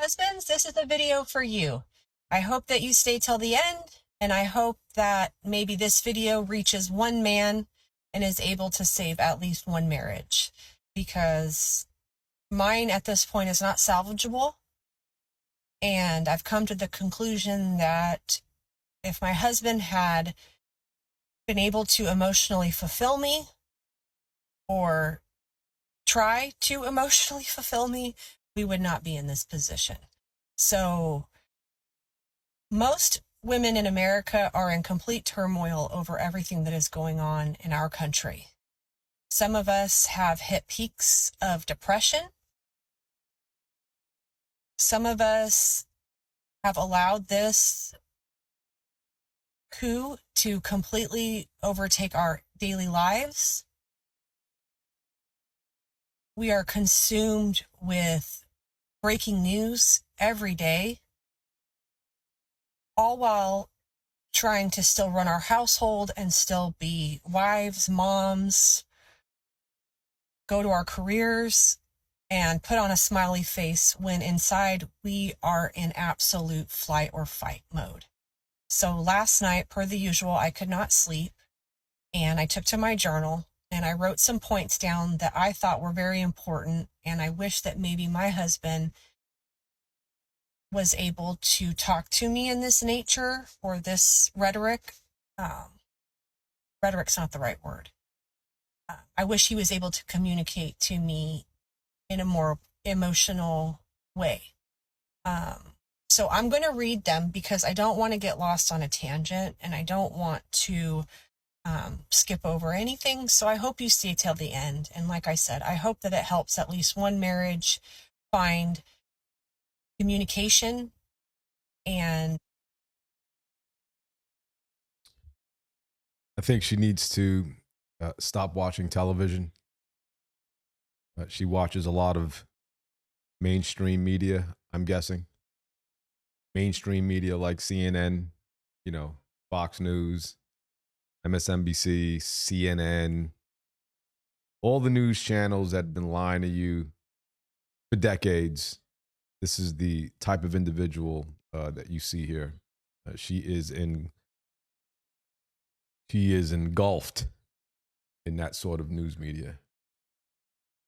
Husbands, this is a video for you. I hope that you stay till the end, and I hope that maybe this video reaches one man and is able to save at least one marriage, because mine at this point is not salvageable. And I've come to the conclusion that if my husband had been able to emotionally fulfill me or try to emotionally fulfill me, we would not be in this position. So most women in America are in complete turmoil over everything that is going on in our country. Some of us have hit peaks of depression. Some of us have allowed this coup to completely overtake our daily lives. We are consumed with breaking news every day, all while trying to still run our household and still be wives, moms, go to our careers, and put on a smiley face when inside we are in absolute flight or fight mode. So last night, per the usual, I could not sleep, and I took to my journal and I wrote some points down that I thought were very important, and I wish that maybe my husband was able to talk to me in this nature or this rhetoric. Rhetoric's not the right word. I wish he was able to communicate to me in a more emotional way. So I'm going to read them because I don't want to get lost on a tangent, and I don't want to skip over anything. So I hope you stay till the end. And like I said, I hope that it helps at least one marriage find communication. And I think she needs to stop watching television. She watches a lot of mainstream media, I'm guessing. Mainstream media like CNN, Fox News, MSNBC, CNN, all the news channels that have been lying to you for decades. This is the type of individual that you see here. She is engulfed in that sort of news media.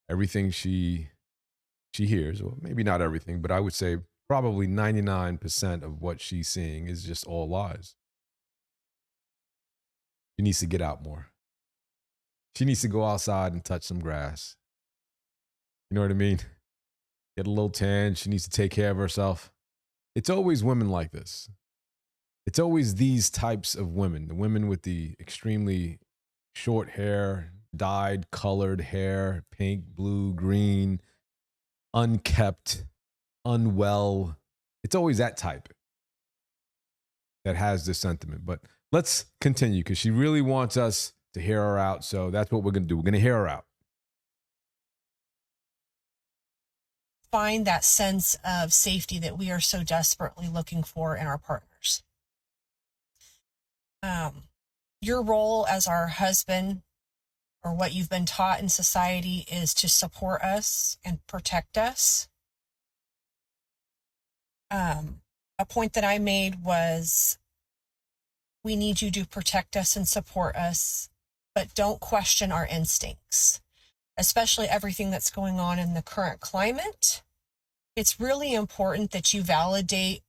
Everything she hears, or maybe not everything, but I would say probably 99% of what she's seeing is just all lies. She needs to get out more. She needs to go outside and touch some grass. You know what I mean? Get a little tan. She needs to take care of herself. It's always women like this. It's always these types of women, the women with the extremely short hair, dyed, colored hair, pink, blue, green, unkept, unwell. It's always that type that has this sentiment. But let's continue because she really wants us to hear her out. So that's what we're going to do. We're going to hear her out. find that sense of safety that we are so desperately looking for in our partners. Your role as our husband, or what you've been taught in society, is to support us and protect us. A point that I made was, we need you to protect us and support us, but don't question our instincts, especially everything that's going on in the current climate. It's really important that you validate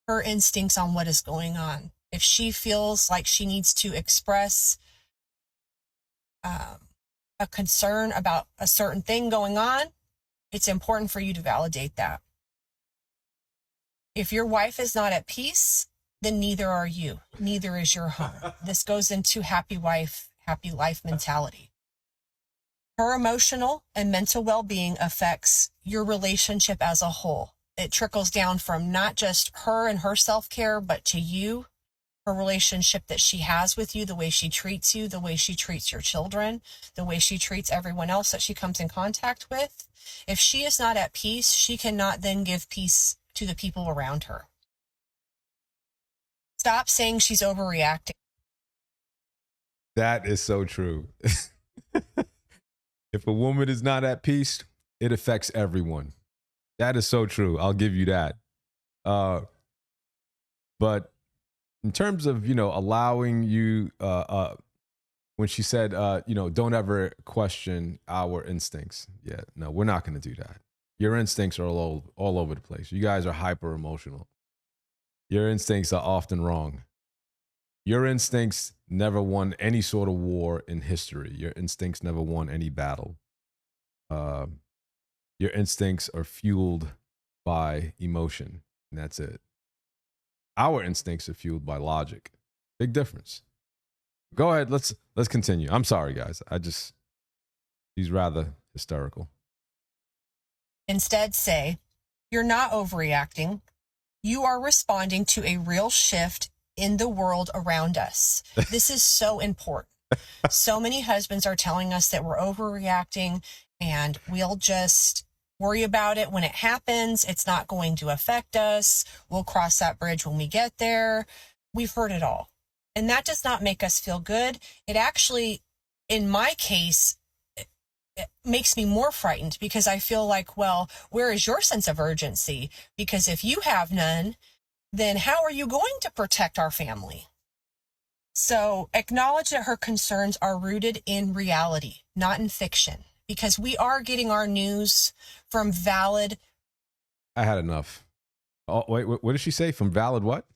her instincts on what is going on. If she feels like she needs to express a concern about a certain thing going on, it's important for you to validate that. If your wife is not at peace, then neither are you. Neither is your home. This goes into happy wife, happy life mentality. Her emotional and mental well-being affects your relationship as a whole. It trickles down from not just her and her self-care, but to you, her relationship that she has with you, the way she treats you, the way she treats your children, the way she treats everyone else that she comes in contact with. If she is not at peace, she cannot then give peace to the people around her. Stop saying she's overreacting. That is so true. If a woman is not at peace, it affects everyone. That is so true. I'll give you that. But in terms of, allowing you, when she said, don't ever question our instincts. Yeah, no, we're not going to do that. Your instincts are all over the place. You guys are hyper emotional. Your instincts are often wrong. Your instincts never won any sort of war in history. Your instincts never won any battle. Your instincts are fueled by emotion, and that's it. Our instincts are fueled by logic. Big difference. Go ahead. Let's continue. I'm sorry, guys. He's rather hysterical. Instead, say, you're not overreacting. You are responding to a real shift in the world around us. This is so important. So many husbands are telling us that we're overreacting and we'll just worry about it when it happens. It's not going to affect us. We'll cross that bridge when we get there. We've heard it all. And that does not make us feel good. It actually, in my case, it makes me more frightened because I feel like, well, where is your sense of urgency? Because if you have none, then how are you going to protect our family? So acknowledge that her concerns are rooted in reality, not in fiction, because we are getting our news from valid. I had enough. Oh, wait, what did she say? From valid what?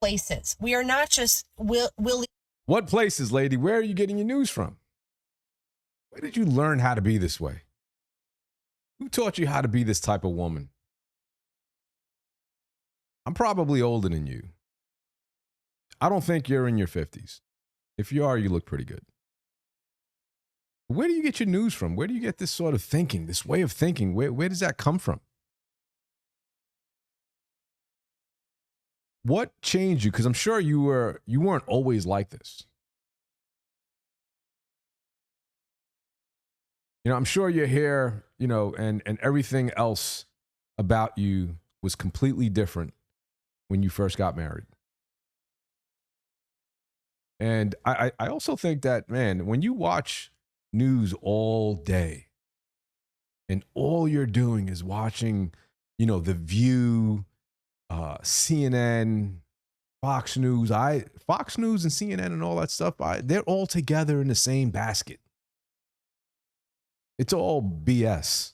Places. We are not just willy. What places, lady? Where are you getting your news from? Where did you learn how to be this way? Who taught you how to be this type of woman? I'm probably older than you. I don't think you're in your 50s. If you are, you look pretty good. Where do you get your news from? Where do you get this sort of thinking, this way of thinking? Where does that come from? What changed you? Because I'm sure you weren't always like this. I'm sure your hair, and everything else about you was completely different when you first got married. And I also think that, man, when you watch news all day and all you're doing is watching, The View, CNN, Fox News, Fox News and CNN and all that stuff, they're all together in the same basket. It's all BS.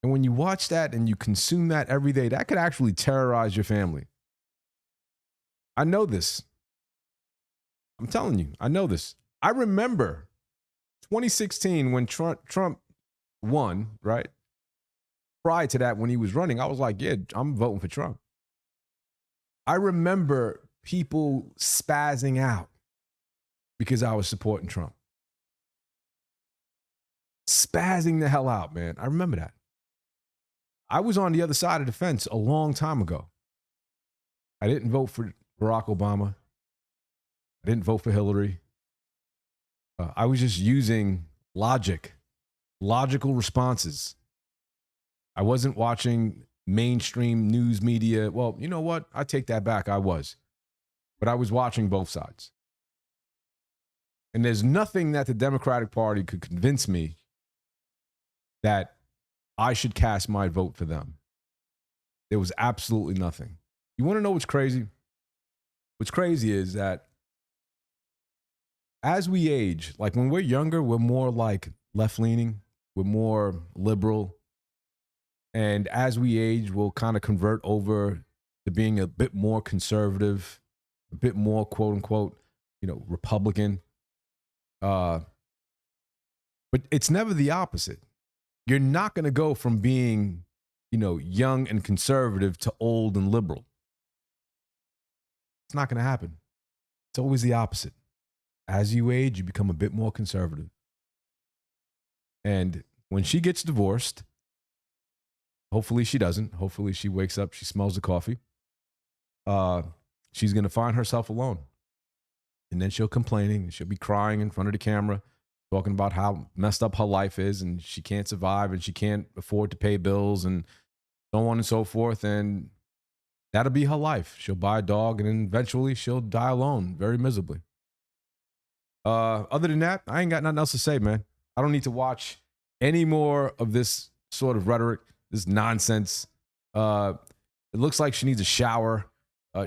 And when you watch that and you consume that every day, that could actually terrorize your family. I know this. I'm telling you, I know this. I remember 2016 when Trump won, right? Prior to that, when he was running, I was like, yeah, I'm voting for Trump. I remember people spazzing out because I was supporting Trump. Spazzing the hell out, man. I remember that. I was on the other side of the fence a long time ago. I didn't vote for Barack Obama. I didn't vote for Hillary. I was just using logical responses. I wasn't watching mainstream news media. Well, you know what? I take that back. I was. But I was watching both sides. And there's nothing that the Democratic Party could convince me that I should cast my vote for them. There was absolutely nothing. You want to know what's crazy? What's crazy is that as we age, like when we're younger, we're more like left-leaning, we're more liberal. And as we age, we'll kind of convert over to being a bit more conservative, a bit more quote unquote, Republican. But it's never the opposite. You're not going to go from being, young and conservative to old and liberal. It's not going to happen. It's always the opposite. As you age, you become a bit more conservative. And when she gets divorced, hopefully she doesn't. Hopefully she wakes up, she smells the coffee. She's going to find herself alone. And then she'll complaining and she'll be crying in front of the camera, talking about how messed up her life is and she can't survive and she can't afford to pay bills and so on and so forth. And that'll be her life. She'll buy a dog and then eventually she'll die alone very miserably. Other than that, I ain't got nothing else to say, man. I don't need to watch any more of this sort of rhetoric, this nonsense. It looks like she needs a shower.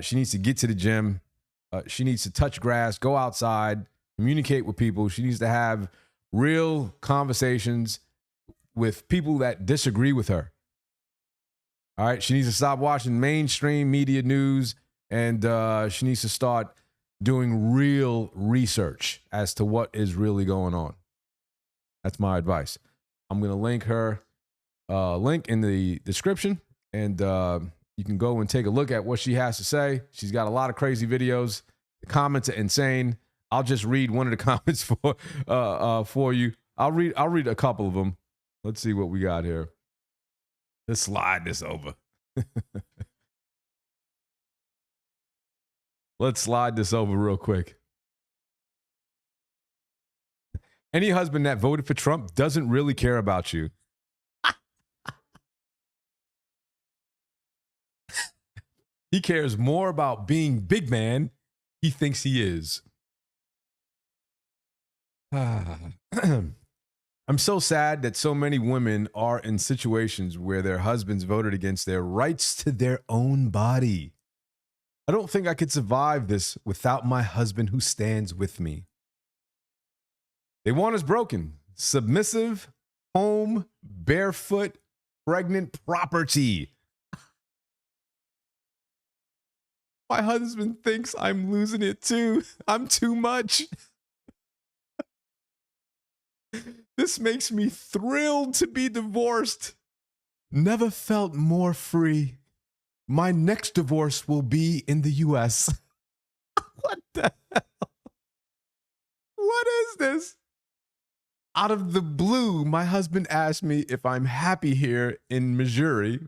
She needs to get to the gym. She needs to touch grass, go outside, communicate with people. She needs to have real conversations with people that disagree with her. All right. She needs to stop watching mainstream media news, and she needs to start doing real research as to what is really going on. That's my advice. I'm going to link her link in the description, and you can go and take a look at what she has to say. She's got a lot of crazy videos. The comments are insane. I'll just read one of the comments for you. I'll read a couple of them. Let's see what we got here. Let's slide this over. Let's slide this over real quick. Any husband that voted for Trump doesn't really care about you. He cares more about being big man he thinks he is. I'm so sad that so many women are in situations where their husbands voted against their rights to their own body. I don't think I could survive this without my husband who stands with me. They want us broken, submissive, home, barefoot, pregnant property. My husband thinks I'm losing it too. I'm too much. This makes me thrilled to be divorced. Never felt more free. My next divorce will be in the US. What the hell? What is this? Out of the blue, my husband asked me if I'm happy here in Missouri,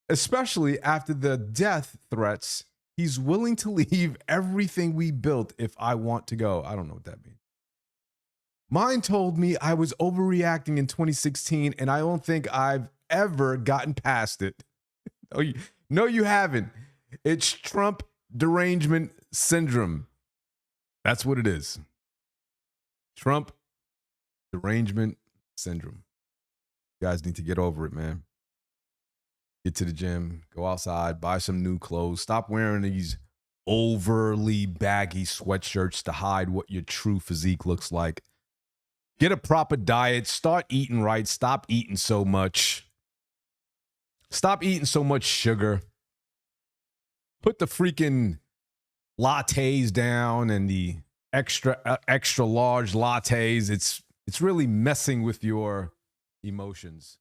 especially after the death threats. He's willing to leave everything we built if I want to go. I don't know what that means. Mine told me I was overreacting in 2016, and I don't think I've ever gotten past it. No, you haven't. It's Trump derangement syndrome. That's what it is. Trump derangement syndrome. You guys need to get over it, man. Get to the gym, go outside, buy some new clothes. Stop wearing these overly baggy sweatshirts to hide what your true physique looks like. Get a proper diet. Start eating right. Stop eating so much. Stop eating so much sugar. Put the freaking lattes down and the extra large lattes. It's really messing with your emotions.